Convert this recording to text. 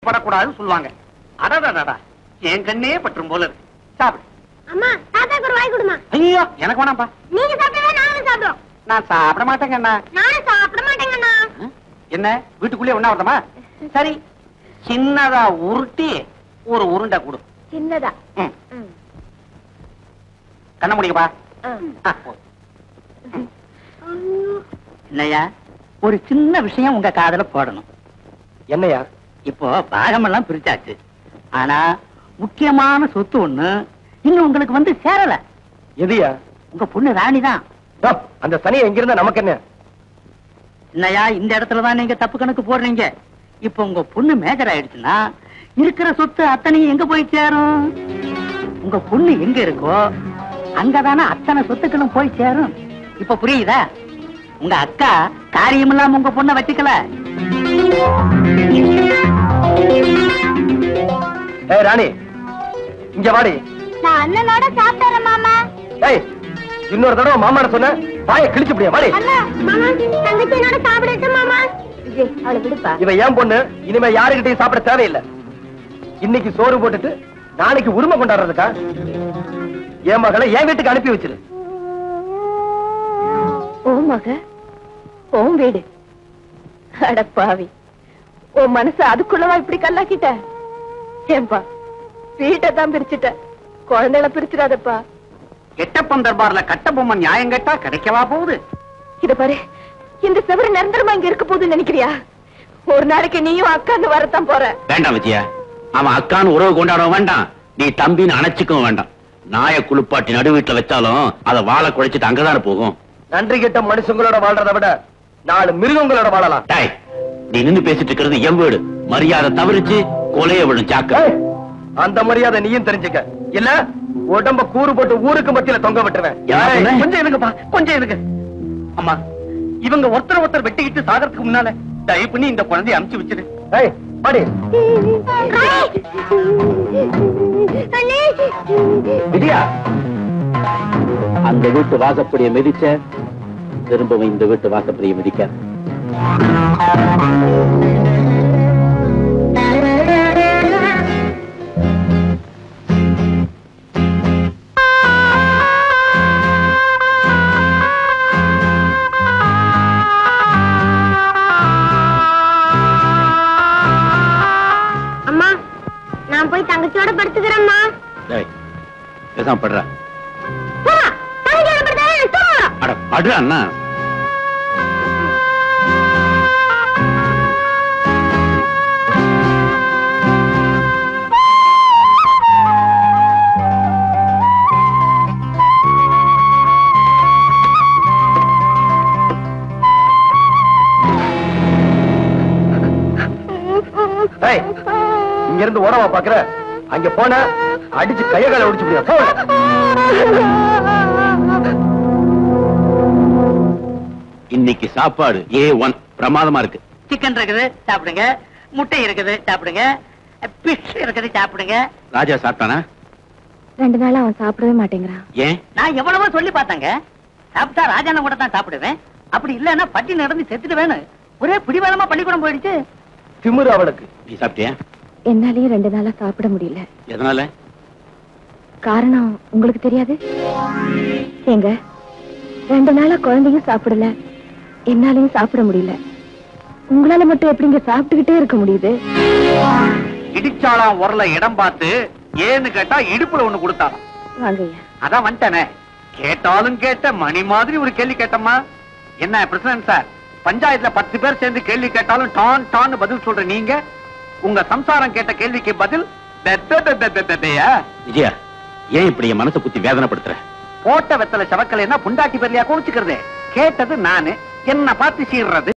படக்கூடாதுன்னு சொல்லுவாங்க. அடடடடா, என் கண்ணே பற்றும் போல இருக்கு. சாப்பிடு. அம்மா, தாத்தாக்கு ஒரு வாய் கொடுமா. ஐயோ, எனக்கு வேணாம்பா. நீங்க சாப்பிட்டா நானும் சாப்பிடுவோம். நான் சாப்பிட மாட்டேங்கண்ணா. நானும் சாப்பிட மாட்டேங்கண்ணா. என்ன வீட்டுக்குள்ளே ஒண்ணா வருதமா? சரி, சின்னதா உருட்டி ஒரு உருண்டை கொடு. சின்னதா? கண்ண முடியுப்பா. என்னையா, ஒரு சின்ன விஷயம் உங்க காதல போடணும். என்னையா? இப்போ பாகமெல்லாம் பிரிச்சாச்சு. ஆனா முக்கியமான சொத்து ஒண்ணு இன்னும் உங்களுக்கு வந்து சேரல. எதுயா? உங்க பொண்ணு ராணிதான். அந்த சனியை எங்க இருந்தா நமக்கு என்ன? என்னையா, இந்த இடத்துலதான் நீங்க தப்பு கணக்கு போடுறீங்க. இப்ப உங்க பொண்ணு மேஜர் ஆயிடுச்சுன்னா இருக்கிற சொத்து அத்தனையும் எங்க போய் சேரும்? உங்க பொண்ணு எங்க இருக்கோ அங்கதானே அத்தனை சொத்துக்களும் போய் சேரும். இப்ப புரியுதா? உங்க அக்கா காரியம் இல்லாம உங்க பொண்ணை வச்சுக்கல. ஏய் ராணி, இங்க வாடி. நான் அண்ணனோட சாப்பிட்டேன் மாமா. ஏய், இன்னொரு தடவை மாமாட சொன்ன வாயை கிழிச்சு முடியா? வாடி. அண்ணா, மாமா, தங்கச்சியோட சாப்பிடட்டும் மாமா. விஜய், அவளை விடுப்பா. இவ ஏன் பொண்ணு, இனிமே யாருகிட்டையும் சாப்பிட தேவையில்லை. இன்னைக்கு சோறு போட்டுட்டு நாளைக்கு உரிமை கொண்டாடுறதுக்கா? என் மகளை என் வீட்டுக்கு அனுப்பி வச்சிரு. ஓ மக, ஓம் வீடு. அடப்பாவி, உன் மனசு அதுக்குள்ளவா இப்படி கல்லாக்கிட்ட? ஏன்பா, வீட்டை தான் பிரிச்சுட்ட, குழந்தைகளை பிரிச்சிடாதப்பா. எட்டப்பன் தர்பார்ல கட்டபொம்மன் நியாயம் கேட்டா கிடைக்கவா போகுது? இத பாரு, இந்த செவரு நிரந்தரமா இங்க இருக்க போகுதுன்னு நினைக்கிறியா? ஒரு நாளைக்கு நீயும் அக்காந்து வரத்தான் போற. வேண்டாம் விஜயா, அவன் அக்கான்னு உறவு கொண்டாட வேண்டாம், நீ தம்பின்னு அணைச்சிக்கவும் வேண்டாம். நாய குளிப்பாட்டி நடு வீட்டுல வச்சாலும் அதை வாழை குழைச்சிட்டு அங்கதானே போகும். நன்றி கெட்ட மனுஷங்களோட வாழ்றதை விட 4 மிருகங்களோட வாழலாம். நீ நின்னு பேசிட்டு இருக்கிறது என் வீடு. மரியாதை தவறிச்சு கொலைய விடும் சாக்க. அந்த மரியாதை நீயும் தெரிஞ்சுக்க, இல்ல உடம்ப கூறு போட்டு ஊருக்கு மத்தியில தொங்க விட்டுருவேன். கொஞ்சம் இருங்கப்பா, கொஞ்சம் இருங்க. அம்மா, இவங்க ஒருத்தர் வெட்டிக்கிட்டு சாகறதுக்கு முன்னால தயவு பண்ணி இந்த குழந்தைய அமுச்சு வச்சிரு. ஏய், பாடி. விஜயா, அந்த வீட்டு வாசப்படியை மிதிச்ச திரும்பவும் இந்த வீட்டு வாசப்படியை மிதிக்க. அம்மா, நான் போய் தங்கச்சியோட படுத்துக்கிறேம்மா. பேசாம படுற. தங்கச்சியோட படுத்துக்கிறேன். அட படுற அண்ணா. இங்க இருந்து ஓடவா பாக்குற? அங்க போன அடிச்சு கையகால ஒடிச்சு முடியாது. இன்னைக்கு சாப்பாடு A1 பிரமாதமா இருக்கு. சிக்கன் இருக்குது சாப்பிடுங்க, முட்டை இருக்குது சாப்பிடுங்க, பிஷ் இருக்குது சாப்பிடுங்க. ராஜா சாப்பிட்டானா? 2 நாளா அவன் சாப்பிடவே மாட்டேங்கிறான். ஏன்? நான் எவ்வளவோ சொல்லி பார்த்தாங்க. சாப்பிட்டா ராஜான கூட தான் சாப்பிடுவேன், அப்படி இல்லன்னா பட்டி நடந்து செத்துட்டு வேணும். ஒரே பிடிவாதமா பள்ளிக்கூடம் போயிடுச்சு. திமிரு அவளுக்கு. நீ சாப்பிட்டியா? என்னாலயும் 2 நாளா சாப்பிட முடியல. எதனால? காரணம் உங்களுக்கு தெரியாது? ஏங்க, 2 நாளா குழந்தையும் சாப்பிடல, என்னாலையும் சாப்பிட முடியல. உங்களால மட்டும் எப்படிங்க சாப்பிட்டுக்கிட்டே இருக்க முடியுது? இடிச்சாலாம் உரல இடம் பார்த்து ஏன்னு கேட்டா இடுப்புல ஒண்ணு கொடுத்தாலும். வாங்கய்யா. அதான் வந்துட்டானே. கேட்டாலும் கேட்ட மணி மாதிரி ஒரு கேள்வி கேட்டம்மா. என்ன பிரசிடன்ட் சார், பஞ்சாயத்துல 10 பேர் சேர்ந்து கேள்வி கேட்டாலும் டான் டான்னு பதில் சொல்ற நீங்க, உங்க சம்சாரம் கேட்ட கேள்விக்கு பதில் விஜயா, ஏன் இப்படி என் மனசை குத்தி வேதனைப்படுத்துற? போட்ட வெத்தல சவக்கலைன்னா புண்டாட்டி பெரியா கோவிச்சுக்கிறது. கேட்டது நானு, என்ன பார்த்து சீர்றது.